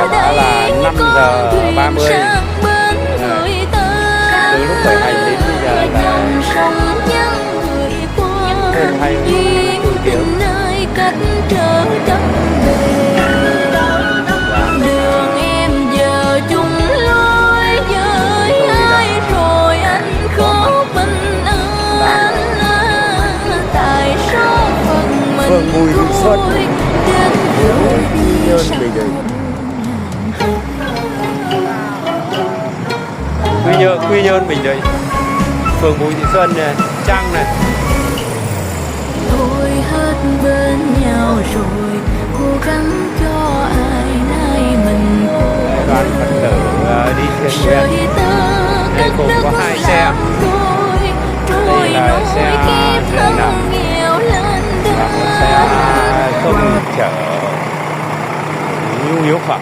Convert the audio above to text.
giờ đã là 5:30. Từ lúc khởi hành đến bây giờ là hơn 20 tiếng. Đường em giờ chung lối với ai rồi anh khó bình an. Tại sao phần mình Phường Bùi Thị Xuân, đến rồi Quy Nhơn, Bình Định. Quy Nhơn, Bình Định. Phường Bùi Thị Xuân này, Trăng này. thôi hết bên nhau rồi, cố gắng cho ai nay mình Đoàn Phật tử đi thiện nguyện. Đây cùng có 2 xe. Đây là xe dường nằm và một xe không chở nhu yếu phẩm.